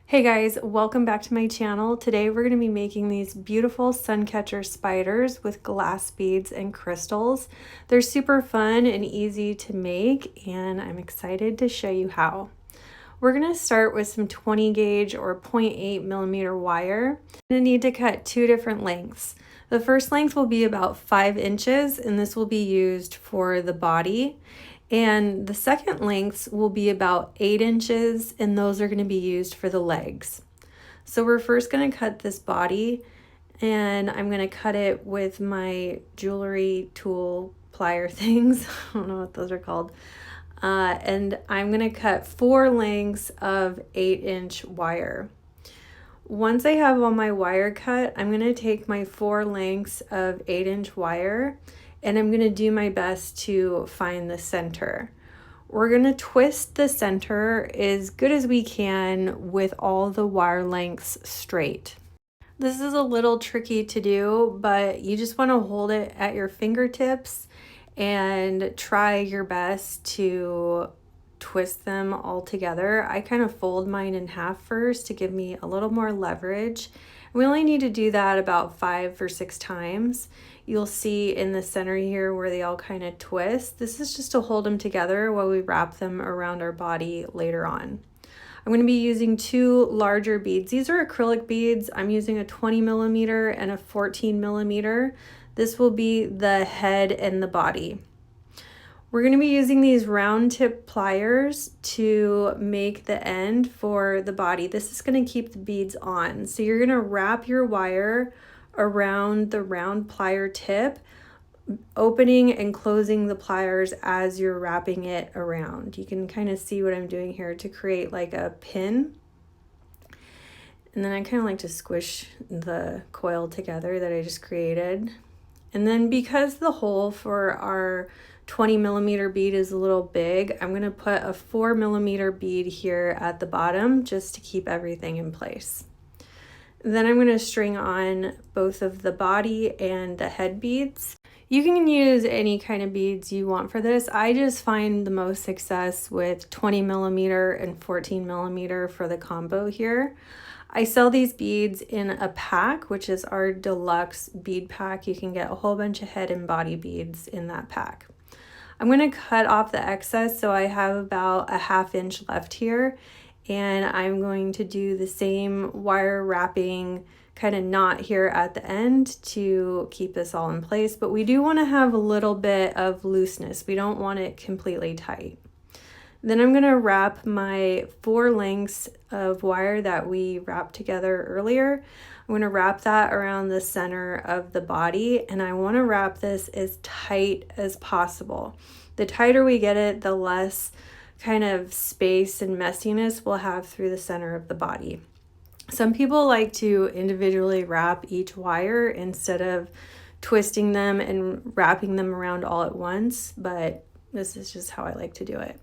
Hey guys, welcome back to my channel. Today we're going to be making these beautiful SUNCATCHER spiders with glass beads and crystals. They're super fun and easy to make, and I'm excited to show you how. We're going to start with some 20 gauge or 0.8 millimeter wire. You're going to need to cut two different lengths. The first length will be about 5 inches, and this will be used for the body. And the second lengths will be about 8 inches, and those are going to be used for the legs. So we're first going to cut this body, and I'm going to cut it with my jewelry tool plier things. I don't know what those are called. And I'm going to cut 4 lengths of 8-inch wire. Once I have all my wire cut, I'm going to take my 4 lengths of 8-inch wire, and I'm going to do my best to find the center. We're going to twist the center as good as we can with all the wire lengths straight. This is a little tricky to do, but you just want to hold it at your fingertips and try your best to twist them all together. I kind of fold mine in half first to give me a little more leverage. We only need to do that about 5 or 6 times. You'll see in the center here where they all kind of twist. This is just to hold them together while we wrap them around our body later on. I'm going to be using 2 larger beads. These are acrylic beads. I'm using a 20 millimeter and a 14 millimeter. This will be the head and the body. We're going to be using these round tip pliers to make the end for the body. This is going to keep the beads on. So you're going to wrap your wire around the round plier tip, opening and closing the pliers as you're wrapping it around. You can kind of see what I'm doing here to create like a pin. And then I kind of like to squish the coil together that I just created. And then because the hole for our 20 millimeter bead is a little big, I'm going to put a 4 millimeter bead here at the bottom just to keep everything in place. Then I'm going to string on both of the body and the head beads. You can use any kind of beads you want for this. I just find the most success with 20 millimeter and 14 millimeter for the combo here. I sell these beads in a pack, which is our deluxe bead pack. You can get a whole bunch of head and body beads in that pack. I'm going to cut off the excess, so I have about a 1/2 inch left here, and I'm going to do the same wire wrapping kind of knot here at the end to keep this all in place, but we do want to have a little bit of looseness. We don't want it completely tight. Then I'm going to wrap my 4 lengths of wire that we wrapped together earlier. I'm going to wrap that around the center of the body, and I want to wrap this as tight as possible. The tighter we get it, the less kind of space and messiness we'll have through the center of the body. Some people like to individually wrap each wire instead of twisting them and wrapping them around all at once, but this is just how I like to do it.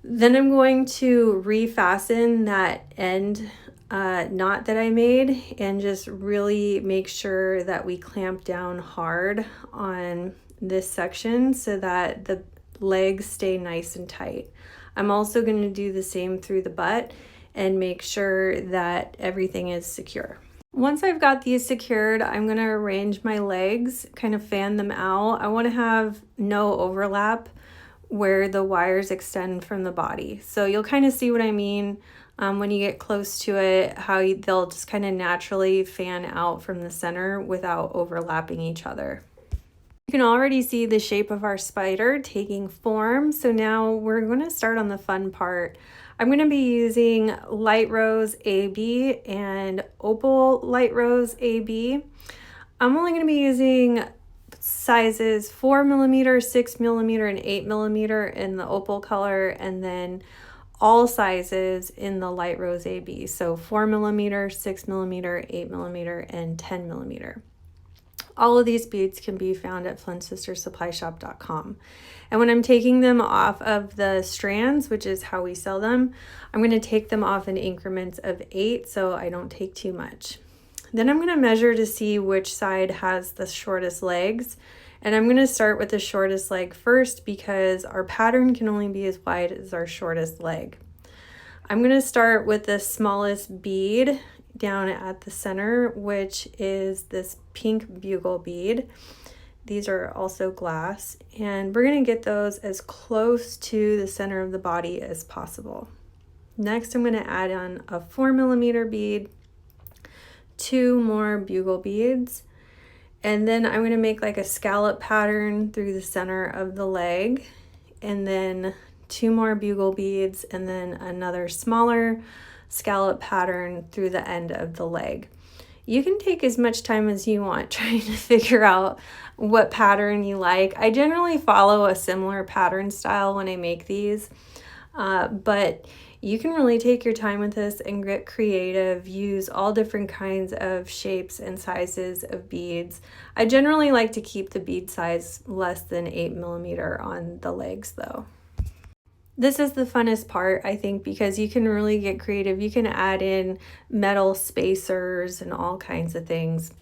Then I'm going to refasten that end knot that I made and just really make sure that we clamp down hard on this section so that the legs stay nice and tight. I'm also going to do the same through the butt and make sure that everything is secure. Once I've got these secured, I'm going to arrange my legs, kind of fan them out. I want to have no overlap where the wires extend from the body. So you'll kind of see what I mean when you get close to it, how they'll just kind of naturally fan out from the center without overlapping each other. You can already see the shape of our spider taking form. So now we're going to start on the fun part. I'm going to be using Light Rose AB and Opal Light Rose AB. I'm only going to be using sizes 4 millimeter, 6 millimeter, and 8 millimeter in the Opal color, and then all sizes in the Light Rose AB. So 4 millimeter, 6 millimeter, 8 millimeter, and 10 millimeter. All of these beads can be found at FlynnSistersSupplyShop.com. And when I'm taking them off of the strands, which is how we sell them, I'm going to take them off in increments of 8 so I don't take too much. Then I'm going to measure to see which side has the shortest legs. And I'm going to start with the shortest leg first because our pattern can only be as wide as our shortest leg. I'm going to start with the smallest bead down at the center, which is this pink bugle bead. These are also glass, and we're going to get those as close to the center of the body as possible. Next, I'm going to add on a 4mm bead, 2 more bugle beads, and then I'm going to make like a scallop pattern through the center of the leg, and then 2 more bugle beads, and then another smaller scallop pattern through the end of the leg. You can take as much time as you want trying to figure out what pattern you like. I generally follow a similar pattern style when I make these, but you can really take your time with this and get creative, use all different kinds of shapes and sizes of beads. I generally like to keep the bead size less than 8mm on the legs though. This is the funnest part, I think, because you can really get creative. You can add in metal spacers and all kinds of things.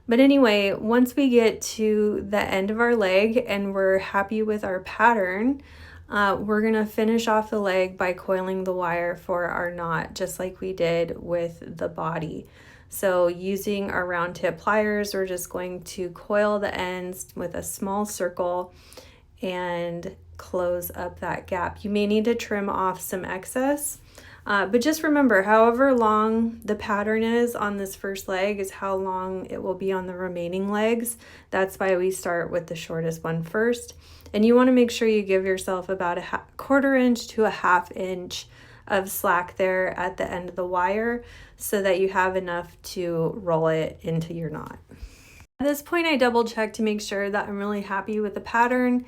But anyway, once we get to the end of our leg and we're happy with our pattern, we're gonna finish off the leg by coiling the wire for our knot, just like we did with the body. So using our round tip pliers, we're just going to coil the ends with a small circle and close up that gap. You may need to trim off some excess, but just remember, however long the pattern is on this first leg is how long it will be on the remaining legs. That's why we start with the shortest one first. And you want to make sure you give yourself about a quarter inch to a half inch of slack there at the end of the wire so that you have enough to roll it into your knot. At this point, I double check to make sure that I'm really happy with the pattern,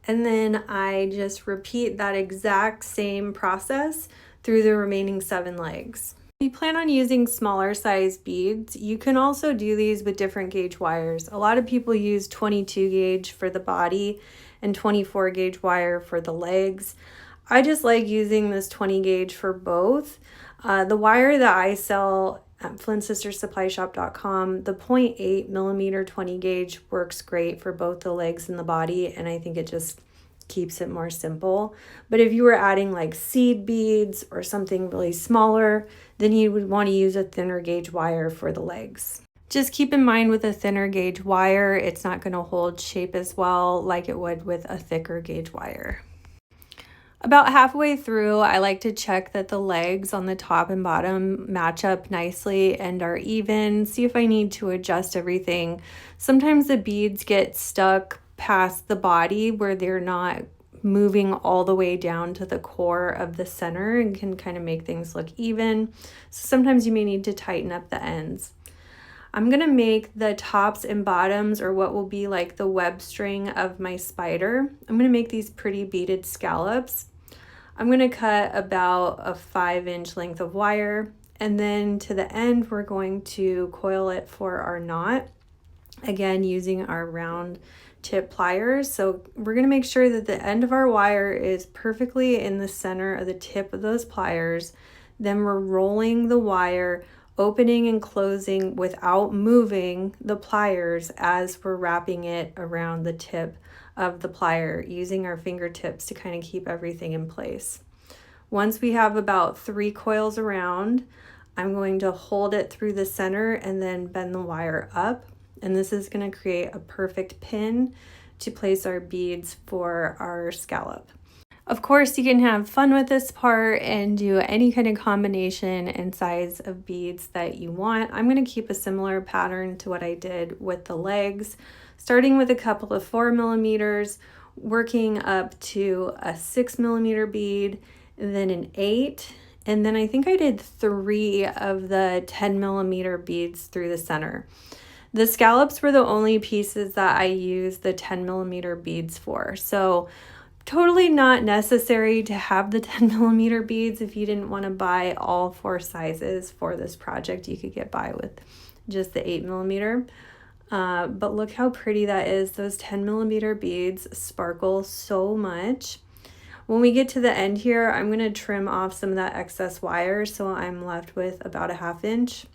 and then I just repeat that exact same process through the remaining 7 legs. If you plan on using smaller size beads, you can also do these with different gauge wires. A lot of people use 22 gauge for the body and 24 gauge wire for the legs. I just like using this 20 gauge for both. The wire that I sell at FlynnSistersSupplyShop.com, the 0.8mm 20 gauge works great for both the legs and the body, and I think it just keeps it more simple. But if you were adding like seed beads or something really smaller, then you would want to use a thinner gauge wire for the legs. Just keep in mind with a thinner gauge wire, it's not going to hold shape as well like it would with a thicker gauge wire. About halfway through, I like to check that the legs on the top and bottom match up nicely and are even, see if I need to adjust everything. Sometimes the beads get stuck past the body where they're not moving all the way down to the core of the center and can kind of make things look even. So sometimes you may need to tighten up the ends. I'm going to make the tops and bottoms, or what will be like the web string of my spider. I'm going to make these pretty beaded scallops. I'm going to cut about a 5-inch length of wire, and then to the end we're going to coil it for our knot, again using our round tip pliers. So we're going to make sure that the end of our wire is perfectly in the center of the tip of those pliers. Then we're rolling the wire, opening and closing without moving the pliers as we're wrapping it around the tip of the plier, using our fingertips to kind of keep everything in place. Once we have about 3 coils around, I'm going to hold it through the center and then bend the wire up. And this is going to create a perfect pin to place our beads for our scallop. Of course, you can have fun with this part and do any kind of combination and size of beads that you want. I'm going to keep a similar pattern to what I did with the legs, starting with a couple of 4mm, working up to a 6mm bead, and then an 8, and then I think I did 3 of the 10mm beads through the center. The scallops were the only pieces that I used the 10mm beads for, so totally not necessary to have the 10mm beads. If you didn't want to buy all 4 sizes for this project, you could get by with just the 8mm. But look how pretty that is. Those 10mm beads sparkle so much. When we get to the end here, I'm going to trim off some of that excess wire, so I'm left with about a 1/2 inch.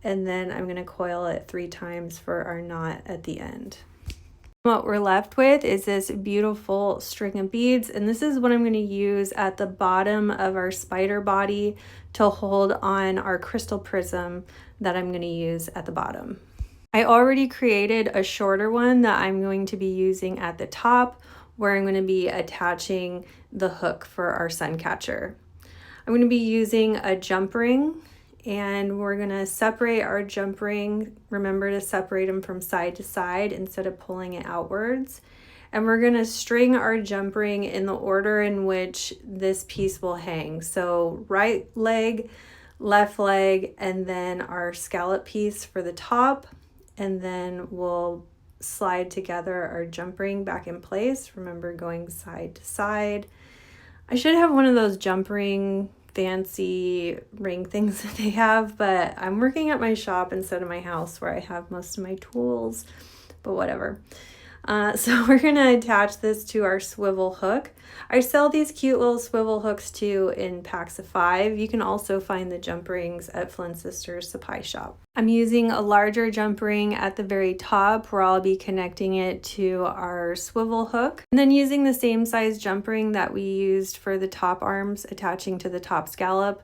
And then I'm going to coil it 3 times for our knot at the end. What we're left with is this beautiful string of beads, and this is what I'm going to use at the bottom of our spider body to hold on our crystal prism that I'm going to use at the bottom. I already created a shorter one that I'm going to be using at the top, where I'm going to be attaching the hook for our sun catcher. I'm going to be using a jump ring, and we're going to separate our jump ring. Remember to separate them from side to side instead of pulling it outwards. And we're going to string our jump ring in the order in which this piece will hang. So right leg, left leg, and then our scallop piece for the top. And then we'll slide together our jump ring back in place. Remember, going side to side. I should have one of those jump ring fancy ring things that they have, but I'm working at my shop instead of my house where I have most of my tools, but whatever. So we're gonna attach this to our swivel hook. I sell these cute little swivel hooks too in packs of 5. You can also find the jump rings at Flynn Sisters supply shop. I'm using a larger jump ring at the very top where I'll be connecting it to our swivel hook, and then using the same size jump ring that we used for the top arms attaching to the top scallop.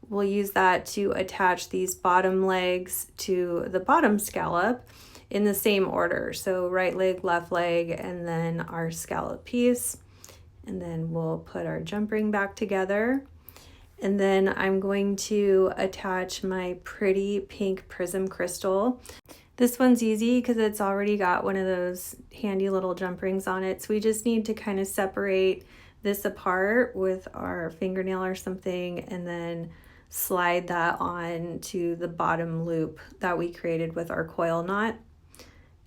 We'll use that to attach these bottom legs to the bottom scallop in the same order. So right leg, left leg, and then our scallop piece. And then we'll put our jump ring back together. And then I'm going to attach my pretty pink prism crystal. This one's easy because it's already got one of those handy little jump rings on it. So we just need to kind of separate this apart with our fingernail or something, and then slide that on to the bottom loop that we created with our coil knot.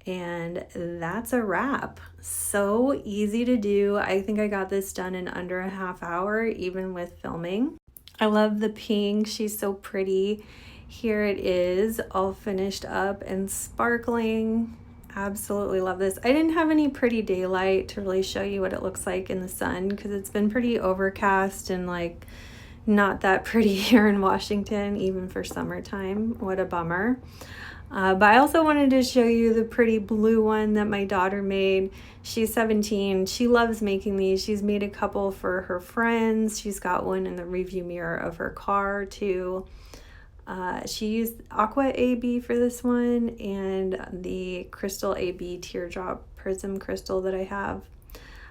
And that's a wrap. So easy to do. I think I got this done in under a half hour, even with filming. I love the pink. She's so pretty. Here it is, all finished up and sparkling. Absolutely love this. I didn't have any pretty daylight to really show you what it looks like in the sun because it's been pretty overcast and like not that pretty here in Washington, even for summertime. What a bummer. But I also wanted to show you the pretty blue one that my daughter made. She's 17. She loves making these. She's made a couple for her friends. She's got one in the review mirror of her car too. She used Aqua AB for this one and the Crystal AB Teardrop Prism Crystal that I have.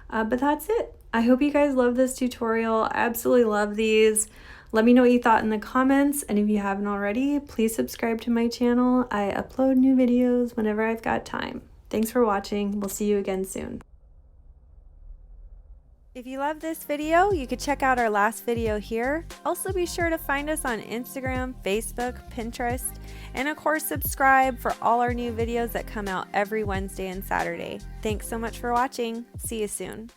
But that's it. I hope you guys love this tutorial. I absolutely love these. Let me know what you thought in the comments, and if you haven't already, please subscribe to my channel. I upload new videos whenever I've got time. Thanks for watching. We'll see you again soon. If you love this video, you could check out our last video here. Also be sure to find us on Instagram, Facebook, Pinterest, and of course subscribe for all our new videos that come out every Wednesday and Saturday. Thanks so much for watching. See you soon.